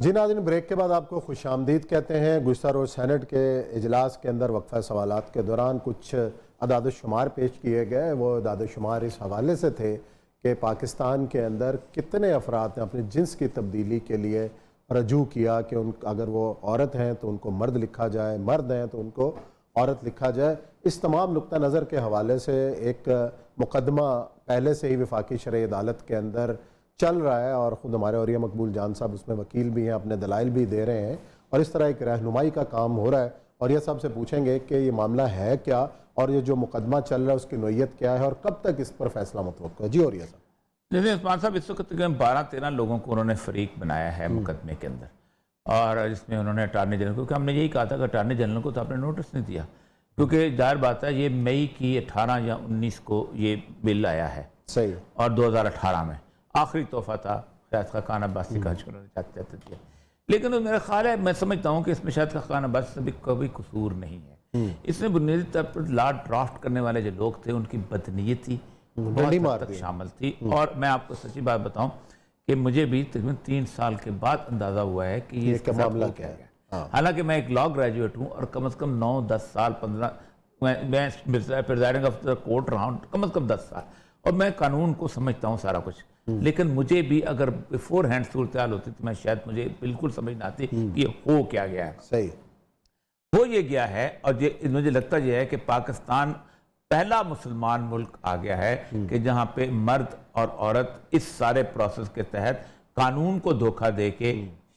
जी नाज़रीन, ब्रेक के बाद आपको खुशामदीद कहते हैं। गुज़श्ता रोज़ सेनेट के इजलास के अंदर वक्फा सवालात के दौरान कुछ अदाद शुमार पेश किए गए। वो अदाद शुमार इस हवाले से थे कि पाकिस्तान के अंदर कितने अफराद ने अपने जिन्स की तब्दीली के लिए रजू किया कि अगर वो औरत हैं तो उनको मर्द लिखा जाए, मर्द हैं तो उनको औरत लिखा जाए। इस तमाम नुक्ता नज़र के हवाले से एक मुकदमा पहले से ही वफाकी शरई अदालत के अंदर चल रहा है और ख़ुद हमारे औरिया मकबूल जान साहब उसमें वकील भी हैं, अपने दलाइल भी दे रहे हैं और इस तरह एक रहनुमाई का काम हो रहा है। और यह सबसे पूछेंगे कि ये मामला है क्या और ये जो मुकदमा चल रहा है उसकी नोयत क्या है और कब तक इस पर फैसला मुतवक्का है। जी औरिया साहब। जैसे उस्मान साहब, इस वक्त तकरीबन 12-13 लोगों को उन्होंने फरीक बनाया है मुकदमे के अंदर, और इसमें उन्होंने अटार्नी जनरल, क्योंकि हमने यही कहा था कि अटार्नी जनरल को तो आपने नोटिस नहीं दिया, क्योंकि जाहिर बात है ये मई की 18 या 19 को ये बिल आया है सही, और 2018 में आखिरी तोहफा था शायद खान अब्बासी का जो उन्होंने चाहते दिया। लेकिन तो मेरा ख्याल है, मैं समझता हूँ कि इसमें शायद खान अब्बासी से भी कोई कसूर नहीं है। इसमें बुनियादी तौर पर लॉ ड्राफ्ट करने वाले जो लोग थे उनकी बदनीयती बहुत तक शामिल थी। और मैं आपको सच्ची बात बताऊं कि मुझे भी तकरीबन 3 साल के बाद अंदाजा हुआ है कि ये मामला क्या है। हालांकि मैं एक लॉ ग्रेजुएट हूं और कम से कम 9-10 साल 15 मैं प्रिजाइडिंग ऑफिसर कोर्ट रहा हूं कम से कम 10 साल, और मैं कानून को समझता हूं सारा कुछ। लेकिन मुझे भी अगर बिफोर हैंड सूरत हाल होती तो मैं शायद मुझे बिल्कुल समझ ना आती कि ये हो क्या गया है। सही हो ये गया है, और ये मुझे लगता यह है कि पाकिस्तान पहला मुसलमान मुल्क आ गया है कि जहां पे मर्द और औरत इस सारे प्रोसेस के तहत कानून को धोखा दे के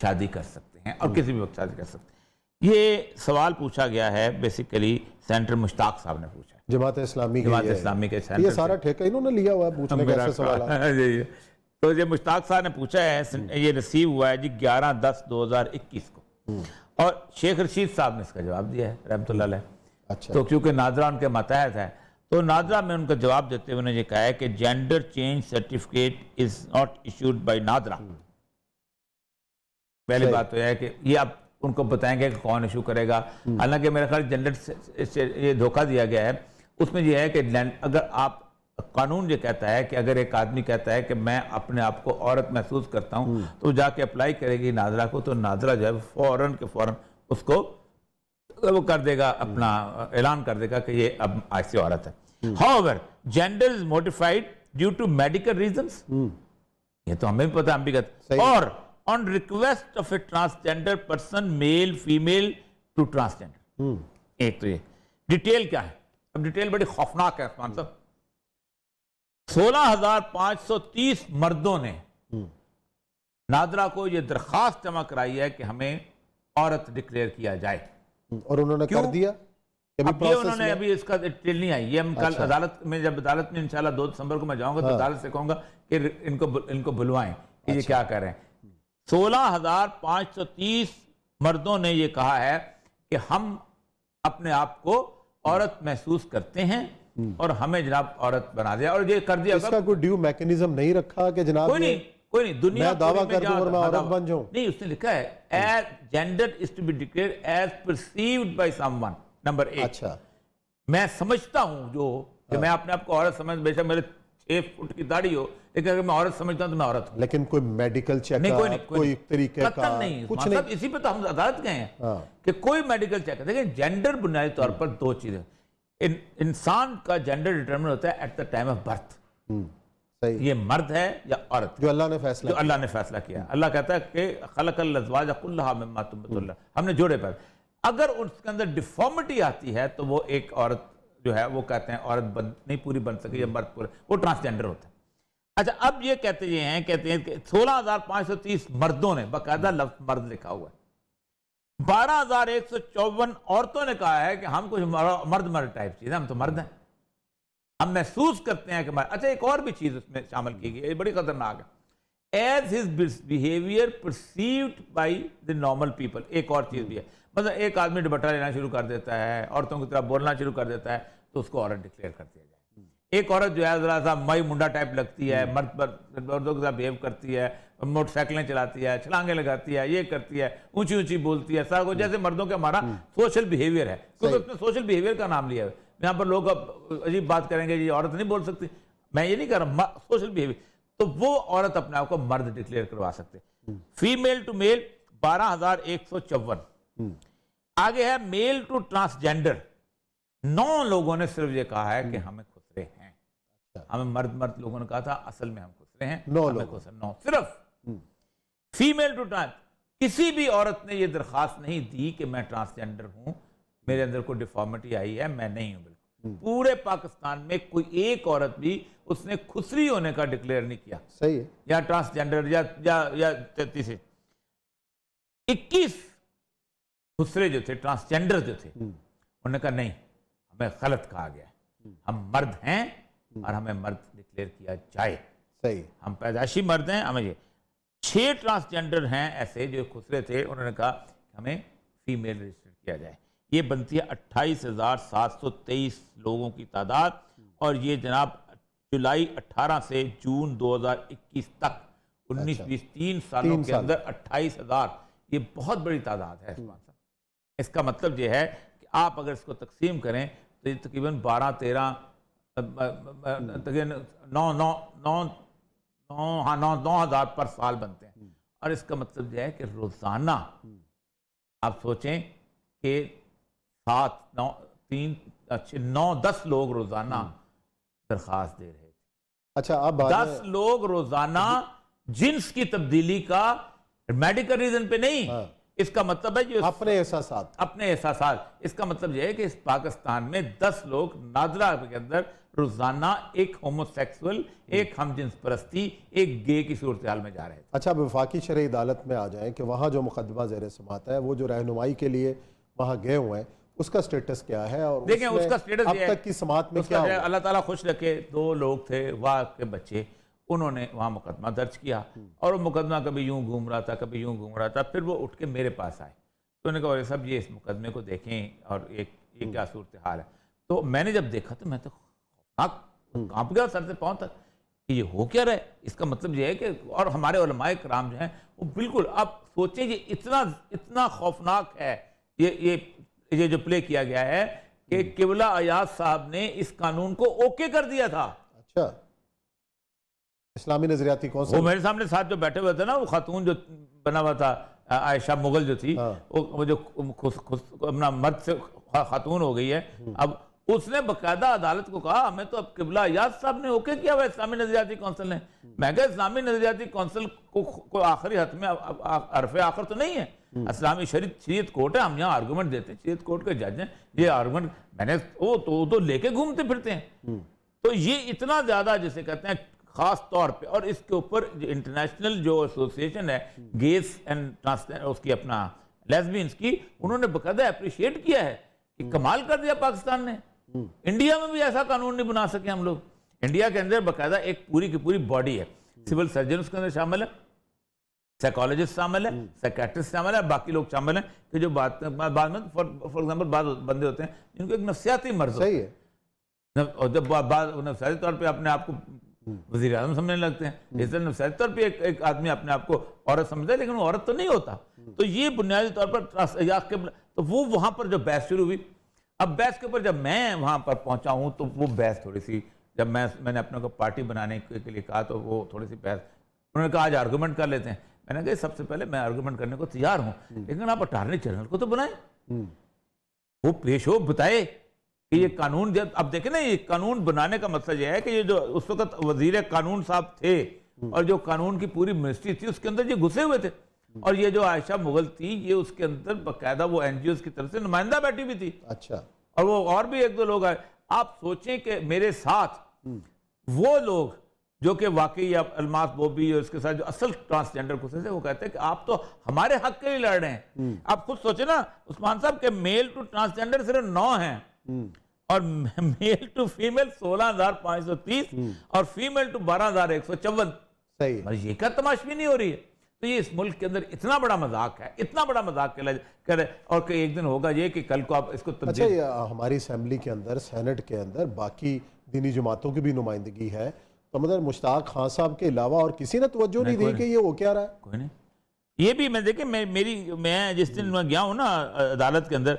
शादी कर सकते हैं और किसी भी वक्त शादी कर सकते हैं। ये सवाल पूछा गया है बेसिकली सेनेटर मुश्ताक साहब ने पूछा है, जमात इस्लामी के सेनेटर। ये सारा ठेका इन्होंने लिया हुआ है पूछने का ऐसे सवाल है। तो ये मुश्ताक साहब ने पूछा है, ये रिसीव हुआ है जी 11/10/2021 को, और शेख रशीद साहब ने इसका जवाब दिया है रहमतुल्लाह अलैह। अच्छा। तो क्योंकि नादरा उनके मातहत है, तो नादरा में उनका जवाब देते हुए उन्होंने ये कहा है कि gender change certificate is not issued by NADRA. पहली बात तो यह है कि ये आप उनको बताएंगे कि कौन इशू करेगा। हालांकि मेरा ख्याल जेंडर से ये धोखा दिया गया है, उसमें यह है कि अगर आप कानून ये कहता है कि अगर एक आदमी कहता है कि मैं अपने आप को औरत महसूस करता हूं तो जाके अप्लाई करेगी नादरा को, तो नादरा जो है फौरन के फौरन उसको वो कर देगा, अपना ऐलान कर देगा कि ये अब ऐसी औरत है। However gender is modified due to medical reasons, ये तो हमें भी पता, हम भी कहते, और on request of a transgender person, male female to transgender. एक तो ये डिटेल क्या है, अब डिटेल बड़ी खौफनाक है उस्मान साहब। 16,530 मर्दों ने नादरा को यह दरखास्त जमा कराई है कि हमें औरत डिक्लेयर किया जाए, और उन्होंने कर दिया। अब ये उन्होंने अभी इसका डिटेल नहीं आई, ये हम कल अदालत में, जब अदालत में इंशाल्लाह 2 दिसंबर को मैं जाऊंगा तो अदालत से कहूंगा कि इनको बुलवाएं कि ये क्या कर रहे हैं। 16,530 मर्दों ने ये कहा है कि हम अपने आप को औरत महसूस करते हैं और हमें जनाब औरत बना दिया, और ये कर दिया। इसका कोई ड्यू मैकेनिज्म नहीं रखा कि जनाब कोई नहीं दुनिया मैं दावा कर दूं और मैं औरत बन जाऊं। नहीं, उसने लिखा है as gender is to be declared as perceived by someone, number 1। अच्छा, मैं समझता हूं जो कि मैं अपने आप को औरत समझ, बेशक मेरे 6 फुट की दाढ़ी हो, लेकिन अगर मैं औरत समझता हूं तो मैं औरत हूं। लेकिन कोई मेडिकल चेकअप, कोई तरीके का नहीं, कुछ नहीं। इसी पे तो हम अदालत गए हैं कि कोई मेडिकल चेकअप। देखिए जेंडर बुनियादी तौर पर 2 चीजें, इंसान का जेंडर डिटरमिन होता है at the time of birth, ये मर्द है या औरत, जो अल्लाह ने फैसला किया। अल्लाह कहता है कि खलकल अज़वाज कुल्लहा मिम्मा तुंबितुल अर्ज़, हमने जोड़े पर, अगर उसके अंदर डिफॉर्मिटी आती है तो वो एक औरत जो है वो कहते हैं औरत नहीं पूरी बन सके या मर्द पूरे, वो ट्रांसजेंडर होता है। अच्छा, अब ये कहते हैं कि 16,530 मर्दों ने, बाकायदा लफ्ज मर्द लिखा हुआ है, 12,154 औरतों ने कहा है कि हम कुछ मर्द टाइप चीज है, हम तो मर्द हैं, हम महसूस करते हैं कि मर्द। अच्छा, एक और भी चीज उसमें शामिल की गई है, बड़ी खतरनाक है, as his behaviour perceived by the normal people. एक और चीज भी है, मतलब एक आदमी दुपट्टा लेना शुरू कर देता है, औरतों की तरह बोलना शुरू कर देता है, तो उसको औरत डिक्लेयर कर दिया जाए। एक औरत जो है जरा सा मई मुंडा टाइप लगती है, मर्दों के साथ बिहेव करती है, मोटरसाइकिलें चलाती है, छलांगे लगाती है, ये करती है, ऊंची ऊंची बोलती है, सारा कुछ जैसे मर्दों का हमारा सोशल बिहेवियर है, क्योंकि उसने सोशल बिहेवियर का नाम लिया है। यहाँ पर लोग अजीब बात करेंगे, ये औरत नहीं बोल सकती, मैं ये नहीं कर रहा, सोशल बिहेवियर, तो वो औरत अपने आप को मर्द डिक्लेयर करवा सकते। Female to male 12,154। आगे है मेल टू ट्रांसजेंडर, 9 लोगों ने सिर्फ ये कहा है कि हमें खुसरे हैं। हमें मर्द लोगों ने कहा था असल में हम खुसरे हैं, 9 सिर्फ। फीमेल टू ट्रांस, किसी भी औरत ने यह दरखास्त नहीं दी कि मैं ट्रांसजेंडर हूं, मेरे अंदर कोई डिफॉर्मिटी आई है, मैं नहीं हूं। बिल्कुल पूरे पाकिस्तान में कोई एक औरत भी उसने खुसरी होने का डिक्लेयर नहीं किया। सही है। या ट्रांसजेंडर या 21 खुसरे जो थे, ट्रांसजेंडर जो थे, उन्होंने कहा नहीं, हमें गलत कहा गया है, हम मर्द हैं और हमें मर्द डिक्लेयर किया जाए। सही, हम पैदाइशी मर्द हैं। हमें ये 6 ट्रांसजेंडर हैं ऐसे जो खुसरे थे, उन्होंने कहा हमें फीमेल रजिस्टर किया जाए। ये बनती है 28,723 लोगों की तादाद। और ये जनाब जुलाई 18 से जून 2021 तक 19-20 3 सालों के अंदर 28,000, ये बहुत बड़ी तादाद है। इसका मतलब ये है कि आप अगर इसको तकसीम करें तो ये तकरीबन 12-13 9,000 पर साल बनते हैं। और इसका मतलब यह है कि रोजाना आप सोचें कि 9-10 लोग रोजाना दरखास्त दे रहे थे। अच्छा, अब 10 लोग रोजाना जिन्स की तब्दीली का मेडिकल रीजन पे नहीं। इसका मतलब है जो अपने एहसासात। इसका मतलब यह है कि इस पाकिस्तान में 10 लोग नादरा के अंदर रोजाना एक होमोसेक्सुअल, एक हमजिन्स परस्ती, एक गे की सूरत हाल में जा रहे थे। अच्छा, अब वफाकी शरई अदालत में आ जाए कि वहाँ जो मुकदमा ज़ेर समाअत है, वो जो रहनुमाई के लिए वहाँ गए हुए हैं, उसका स्टेटस क्या है? और देखें उसका स्टेटस अब तक की समाअत में क्या हुआ? अल्लाह ताला खुश रखे, 2 लोग थे वहाँ के बच्चे, उन्होंने वहाँ मुकदमा दर्ज किया और वो मुकदमा कभी यूं घूम रहा था, कभी यूं घूम रहा था। फिर वो उठ के मेरे पास आए, तो उन्होंने कहा सब ये इस मुकदमे को देखें और ये क्या सूरत हाल है। तो मैंने जब देखा तो मैं तो कांप गया सर से पांव तक कि ये हो क्या रहा है। इसका मतलब ये है कि और हमारे उलमाए कराम जो हैं वो बिल्कुल, आप सोचें ये इतना खौफनाक है ये जो प्ले किया गया है कि किबला अयाज साहब ने इस कानून को ओके कर दिया था। अच्छा, इस्लामी नजरियाती कौंसिल, वो मेरे सामने साथ जो बैठे हुए थे ना, वो खातून जो बना हुआ था, आयशा मुगल जो थी, वो जो अपना मर्द से खातून हो गई है, अब उसने बकायदा अदालत को कहा हमें तो अब किबला अयाज साहब ने ओके किया हुआ इस्लामी नजरियाती कौंसिल ने। मैं कहा इस्लामी नजरियाती कौंसिल को आखिरी हद में अरफे आखिर तो नहीं है, इस्लामी शरीयत कोर्ट है, हम यहाँ आर्गूमेंट देते हैं, शरीयत कोर्ट के जज हैं, ये आर्गूमेंट मैंने वो तो लेके घूमते फिरते हैं। तो ये इतना ज्यादा जिसे कहते हैं खास तौर पे, और इसके ऊपर इंटरनेशनल जो एसोसिएशन है गेस एंड उसकी अपना लेस्बियंस की, उन्होंने बकायदा अप्रिशिएट किया है कि कमाल कर दिया पाकिस्तान ने। इंडिया में भी ऐसा कानून नहीं बना सके हम लोग। इंडिया के अंदर बकायदा एक पूरी की पूरी बॉडी है, सिविल सर्जन उसके अंदर शामिल है, साइकोलॉजिस्ट शामिल है, साइकेट्रिस्ट शामिल है, बाकी लोग शामिल हैं कि जो बाद में फॉर एग्जाम्पल बाद बंदे होते हैं जिनको एक नफ्सियाती मर्ज सही है, और जब बाद नफ्सियाती तौर पर अपने आप को वज़ीर आज़म समझने लगते हैं, इस तरह नफ्सियाती तौर पे एक आदमी अपने आप को औरत समझता है, लेकिन वो औरत तो नहीं होता। तो ये बुनियादी तौर पर तो वो वहां पर जो बहस शुरू हुई, अब बहस के ऊपर जब मैं वहां पर पहुंचा हूं तो वो बहस थोड़ी सी, जब मैंने अपने को पार्टी बनाने के लिए कहा तो वो थोड़ी सी बहस, उन्होंने कहा आज आर्गूमेंट कर लेते हैं। मैंने कहा सबसे पहले मैं आर्गूमेंट करने को तैयार हूं, लेकिन आप अटॉर्नी जनरल को तो बनाए, वो पेश हो, बताए कि ये कानून, जब अब देखें ना, ये कानून बनाने का मकसद ये है कि ये जो उस वक्त वजीर कानून साहब थे और जो कानून की पूरी मिनिस्ट्री थी उसके अंदर ये घुसे हुए थे, और ये जो आयशा मुगल थी ये उसके अंदर बकायदा वो एनजीओ की तरफ से नुमाइंदा बैठी हुई थी। अच्छा, और वो और भी 1-2 लोग आए। आप सोचें कि मेरे साथ वो लोग जो कि वाकई अब अलमास बोबी और इसके साथ जो असल ट्रांसजेंडर खुशे थे, वो कहते हैं कि आप तो हमारे हक के लिए लड़ रहे हैं। आप खुद सोचे ना उस्मान साहब के मेल टू ट्रांसजेंडर सिर्फ 9 हैं और मेल टू फीमेल 16,530 और फीमेल टू 12,154। सही है। ये क्या तमाशबी नहीं हो रही है? तो ये इस मुल्क के अंदर इतना बड़ा मजाक है, इतना बड़ा मजाक करे, और कि एक दिन होगा ये कि कल को आप इसको अच्छा, हमारी असेंबली के अंदर, सेनेट के अंदर बाकी दीनी जमातों की भी नुमाइंदगी है, तो मतलब मुश्ताक खान साहब के अलावा और किसी ने तवज्जो नहीं दी कि ये हो क्या रहा है? कोई नहीं। ये भी मैं देखे, मैं जिस दिन मैं गया हूं ना अदालत के अंदर,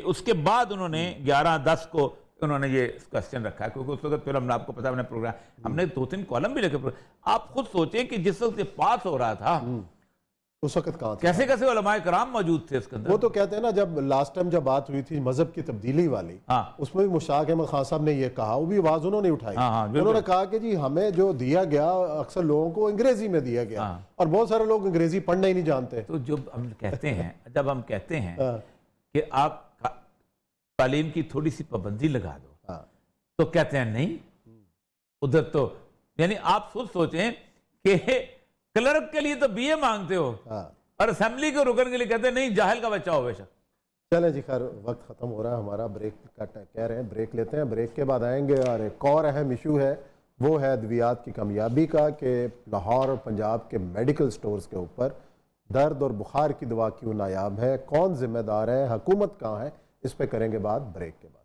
उसके बाद उन्होंने 11-10 को उन्होंने ये क्वेश्चन रखा है, क्योंकि उस वक्त फिर हमने, आपको पता है, प्रोग्राम हमने 2-3 कॉलम भी लिखे। आप खुद सोचें कि जिस वक्त ये पास हो रहा था उस वक्त कहाँ थे? कैसे कैसे उलमाए कराम मौजूद थे उसके अंदर। वो तो कहते हैं ना, जब लास्ट टाइम जब बात हुई थी मजहब की तब्दीली वाली, हाँ उसमें भी मुश्ताक अहमद खान साहब ने ये कहा, वो भी आवाज उन्होंने उठाई। हाँ, बिल्कुल। उन्होंने कहा कि जी हमें जो दिया गया अक्सर लोगों को अंग्रेजी में दिया गया, हाँ। और बहुत सारे लोग अंग्रेजी पढ़ना ही नहीं जानते। तो जो हम कहते हैं जब हम कहते हैं हाँ, कि आप तालीम की थोड़ी सी पाबंदी लगा दो, हाँ, तो कहते हैं नहीं उधर तो, यानी आप खुद सोचें कि क्लर्क के लिए तो बीए मांगते हो हाँ। और असेंबली के रुकन के लिए कहते हैं नहीं जाहिल का बच्चा हो बेशक। चलें जी, खैर वक्त ख़त्म हो रहा है हमारा, ब्रेक का कह रहे हैं, ब्रेक लेते हैं। ब्रेक के बाद आएंगे और एक और अहम इशू है, वो है अद्वियात की कामयाबी का, कि लाहौर और पंजाब के मेडिकल स्टोर्स के ऊपर दर्द और बुखार की दवा क्यों नायाब है, कौन जिम्मेदार है, हुकूमत कहाँ है, इस पर करेंगे बात ब्रेक के बाद।